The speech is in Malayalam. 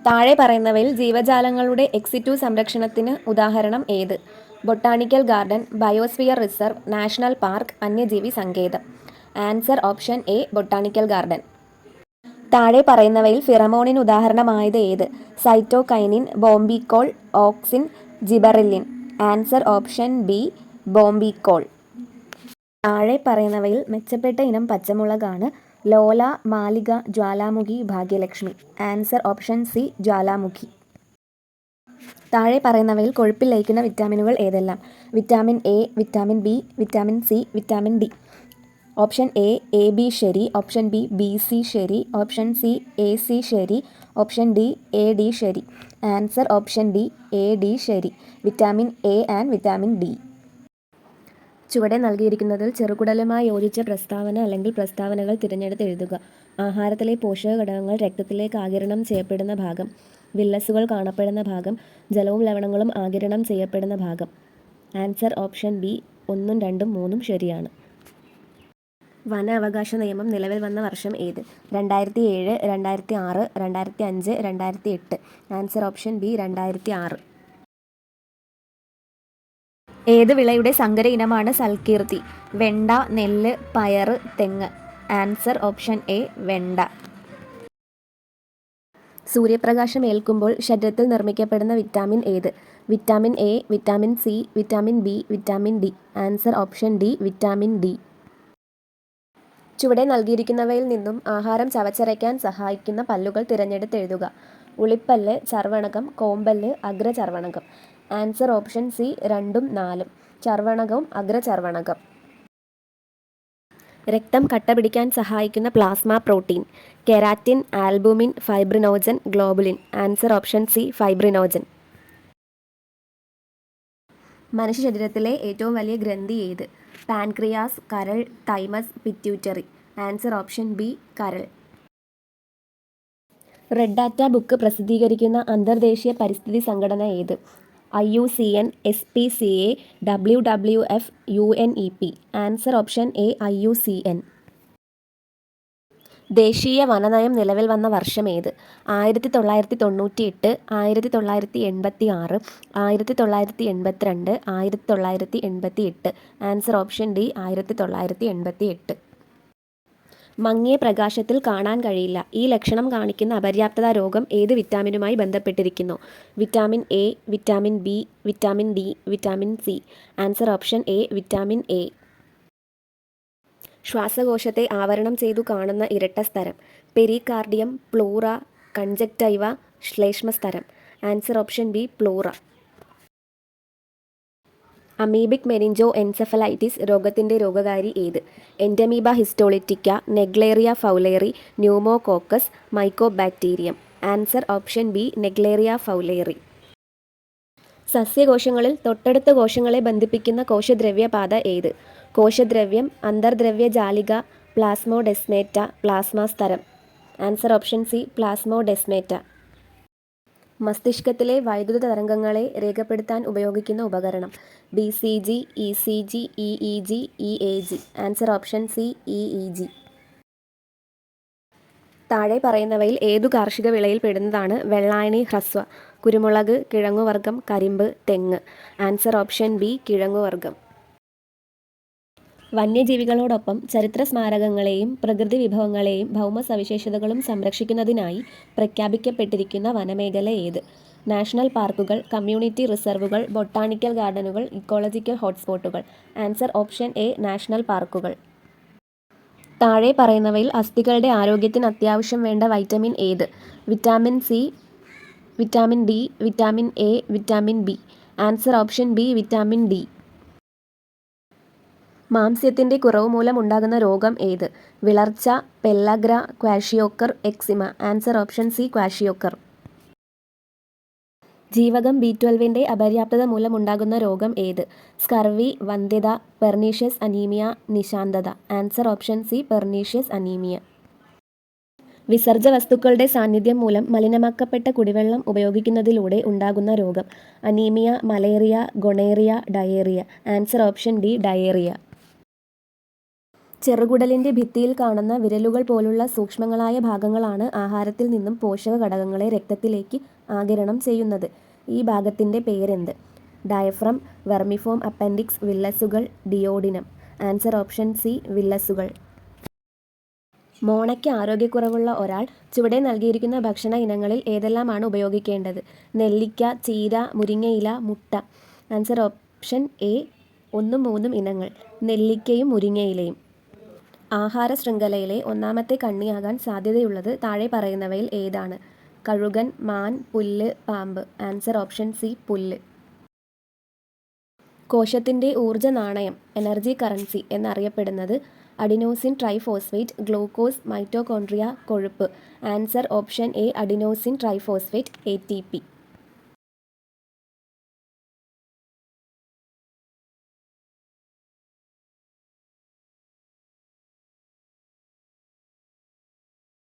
താഴെ പറയുന്നവയിൽ ജീവജാലങ്ങളുടെ എക്സിറ്റു സംരക്ഷണത്തിന് ഉദാഹരണം ഏത്? Botanical garden, biosphere reserve, national park, വന്യജീവി സങ്കേതം. Answer option A botanical garden. താഴെ പറയുന്നവയിൽ ഫിറമോണിന് ഉദാഹരണമായത് ഏത്? Cytokinin, bombykol, auxin, gibberellin. Answer option B bombykol. താഴെ പറയുന്നവയിൽ മെച്ചപ്പെട്ട ഇനം പച്ചമുളകാണ്? Lola, Malika, Jwalamukhi, Bhagyalakshmi. Answer option C Jwalamukhi. താഴെ പറയുന്നവയിൽ കൊഴുപ്പിൽ ലയിക്കുന്ന വിറ്റാമിനുകൾ ഏതെല്ലാം? Vitamin A, vitamin B, vitamin C, vitamin D. Option A A B ശരി, ഓപ്ഷൻ ബി ബി സി ശരി, ഓപ്ഷൻ സി എ സി ശരി, ഓപ്ഷൻ ഡി എ ഡി ശരി. Answer option D A D ശരി. Vitamin A and vitamin D. ചുവടെ നൽകിയിരിക്കുന്നതിൽ ചെറുകുടലുമായി യോജിച്ച പ്രസ്താവന അല്ലെങ്കിൽ പ്രസ്താവനകൾ തിരഞ്ഞെടുത്ത് എഴുതുക. ആഹാരത്തിലെ പോഷക ഘടകങ്ങൾ രക്തത്തിലേക്ക് ആഗിരണം ചെയ്യപ്പെടുന്ന ഭാഗം, വില്ലസുകൾ കാണപ്പെടുന്ന ഭാഗം, ജലവും ലവണങ്ങളും ആഗിരണം ചെയ്യപ്പെടുന്ന ഭാഗം. ആൻസർ ഓപ്ഷൻ ബി 1, 2, 3 ശരിയാണ്. വന അവകാശ നിയമം നിലവിൽ വന്ന വർഷം ഏത്? 2007, 2006, 2005, 2008. Answer option B 2006. ഏത് വിളയുടെ സങ്കര ഇനമാണ് സൽകീർത്തി? വെണ്ട, നെല്ല്, പയറ്, തെങ്ങ്. ആൻസർ ഓപ്ഷൻ എ വെണ്ട. സൂര്യപ്രകാശം ഏൽക്കുമ്പോൾ ശരീരത്തിൽ നിർമ്മിക്കപ്പെടുന്ന വിറ്റാമിൻ ഏത്? Vitamin A, vitamin C, vitamin B, vitamin D. Answer option D vitamin D. ചുവടെ നൽകിയിരിക്കുന്നവയിൽ നിന്നും ആഹാരം ചവച്ചരയ്ക്കാൻ സഹായിക്കുന്ന പല്ലുകൾ തിരഞ്ഞെടുത്ത് എഴുതുക. ഉളിപ്പല്ല്, ചർവണകം, കോമ്പല്ല്, അഗ്രചർവണകം. ആൻസർ ഓപ്ഷൻ സി 2ഉം 4ഉം. ചർവണകവും അഗ്രചർവണകം. രക്തം കട്ടപിടിക്കാൻ സഹായിക്കുന്ന plasma protein. Keratin, albumin, fibrinogen, globulin. Answer option C fibrinogen. മനുഷ്യ ശരീരത്തിലെ ഏറ്റവും വലിയ ഗ്രന്ഥി ഏത്? പാൻക്രിയാസ്, കരൾ, thymus, pituitary. Answer option B കരൾ. റെഡ് ഡാറ്റ ബുക്ക് പ്രസിദ്ധീകരിക്കുന്ന അന്തർദേശീയ പരിസ്ഥിതി സംഘടന ഏത്? IUCN, SPCA, WWF, UNEP. Answer option A IUCN. ദേശീയ വനനയം നിലവിൽ വന്ന വർഷം ഏത്? 1998, 1986, 1982, 1988. Answer option D 1988. മങ്ങിയ പ്രകാശത്തിൽ കാണാൻ കഴിയില്ല. ഈ ലക്ഷണം കാണിക്കുന്ന അപര്യാപ്തത രോഗം ഏത് വിറ്റാമിനുമായി ബന്ധപ്പെട്ടിരിക്കുന്നു? Vitamin A, vitamin B, vitamin D, vitamin C. Answer option A vitamin A. ശ്വാസകോശത്തെ ആവരണം ചെയ്തു കാണുന്ന ഇരട്ട സ്തരം. പെരികാർഡിയം, പ്ലൂറ, കൺജക്റ്റൈവ, ശ്ലേഷ്മസ്തരം. Answer option B pleura. Amoebic meningoencephalitis രോഗത്തിൻ്റെ രോഗകാരി ഏത്? Entamoeba histolytica, naegleria fowleri, pneumococcus, mycobacterium. Answer option B naegleria fowleri. സസ്യകോശങ്ങളിൽ തൊട്ടടുത്ത കോശങ്ങളെ ബന്ധിപ്പിക്കുന്ന കോശദ്രവ്യപാത ഏത്? കോശദ്രവ്യം, അന്തർദ്രവ്യജാലിക, പ്ലാസ്മോഡെസ്മേറ്റ, പ്ലാസ്മാസ്തരം. Answer option C plasmodesmata. മസ്തിഷ്കത്തിലെ വൈദ്യുത തരംഗങ്ങളെ രേഖപ്പെടുത്താൻ ഉപയോഗിക്കുന്ന ഉപകരണം. BCG, ECG, EEG, EAG. Answer option C EEG. താഴെ പറയുന്നവയിൽ ഏതു കാർഷിക വിളയിൽ പെടുന്നതാണ് വെള്ളായണി ഹ്രസ്വ? കുരുമുളക്, കിഴങ്ങുവർഗ്ഗം, കരിമ്പ്, തെങ്ങ്. ആൻസർ ഓപ്ഷൻ ബി കിഴങ്ങുവർഗ്ഗം. വന്യജീവികളോടൊപ്പം ചരിത്ര സ്മാരകങ്ങളെയും പ്രകൃതി വിഭവങ്ങളെയും ഭൗമ സവിശേഷതകളും സംരക്ഷിക്കുന്നതിനായി പ്രഖ്യാപിക്കപ്പെട്ടിരിക്കുന്ന വനമേഖല ഏത്? നാഷണൽ പാർക്കുകൾ, കമ്മ്യൂണിറ്റി റിസർവുകൾ, ബൊട്ടാണിക്കൽ ഗാർഡനുകൾ, ഇക്കോളജിക്കൽ ഹോട്ട്സ്പോട്ടുകൾ. ആൻസർ ഓപ്ഷൻ എ നാഷണൽ പാർക്കുകൾ. താഴെ പറയുന്നവയിൽ അസ്ഥികളുടെ ആരോഗ്യത്തിന് അത്യാവശ്യം വേണ്ട വൈറ്റമിൻ ഏത്? Vitamin C, vitamin D, vitamin A, vitamin B. Answer option B vitamin D. മാംസ്യത്തിൻ്റെ കുറവ് മൂലം ഉണ്ടാകുന്ന രോഗം ഏത്? വിളർച്ച, pellagra, kwashiorkor, eczema. Answer option C kwashiorkor. ജീവകം B12ൻ്റെ അപര്യാപ്തത മൂലം ഉണ്ടാകുന്ന രോഗം ഏത്? സ്കർവി, വന്ധ്യത, പെർനീഷ്യസ് അനീമിയ, നിശാന്തത. Answer option C pernicious anaemia. വിസർജ്ജ വസ്തുക്കളുടെ സാന്നിധ്യം മൂലം മലിനമാക്കപ്പെട്ട കുടിവെള്ളം ഉപയോഗിക്കുന്നതിലൂടെ ഉണ്ടാകുന്ന രോഗം. Anaemia, malaria, gonorrhoea, diarrhoea. Answer option D diarrhoea. ചെറുകുടലിൻ്റെ ഭിത്തിയിൽ കാണുന്ന വിരലുകൾ പോലുള്ള സൂക്ഷ്മങ്ങളായ ഭാഗങ്ങളാണ് ആഹാരത്തിൽ നിന്നും പോഷക ഘടകങ്ങളെ രക്തത്തിലേക്ക് ആഗിരണം ചെയ്യുന്നത്. ഈ ഭാഗത്തിൻ്റെ പേരെന്ത്? ഡയഫ്രം, വെർമിഫോം അപ്പൻഡിക്സ്, വില്ലസുകൾ, ഡിയോഡിനം. ആൻസർ ഓപ്ഷൻ സി, വില്ലസുകൾ. മോണയ്ക്ക് ആരോഗ്യക്കുറവുള്ള ഒരാൾ ചുവടെ നൽകിയിരിക്കുന്ന ഭക്ഷണ ഇനങ്ങളിൽ ഏതെല്ലാമാണ് ഉപയോഗിക്കേണ്ടത്? നെല്ലിക്ക, ചീര, മുരിങ്ങയില, മുട്ട. ആൻസർ ഓപ്ഷൻ എ, 1, 3 ഇനങ്ങൾ. നെല്ലിക്കയും മുരിങ്ങയിലയും. ആഹാര ശൃംഖലയിലെ ഒന്നാമത്തെ കണ്ണിയാകാൻ സാധ്യതയുള്ളത് താഴെ പറയുന്നവയിൽ ഏതാണ്? കഴുകൻ, മാൻ, പുല്ല്, പാമ്പ്. ആൻസർ ഓപ്ഷൻ സി, പുല്ല്. കോശത്തിൻ്റെ ഊർജ്ജ നാണയം എനർജി കറൻസി എന്നറിയപ്പെടുന്നത്? അഡിനോസിൻ ട്രൈഫോസ്ഫേറ്റ്, ഗ്ലൂക്കോസ്, മൈറ്റോകോൺട്രിയ, കൊഴുപ്പ്. Answer option A, adenosine triphosphate, ATP.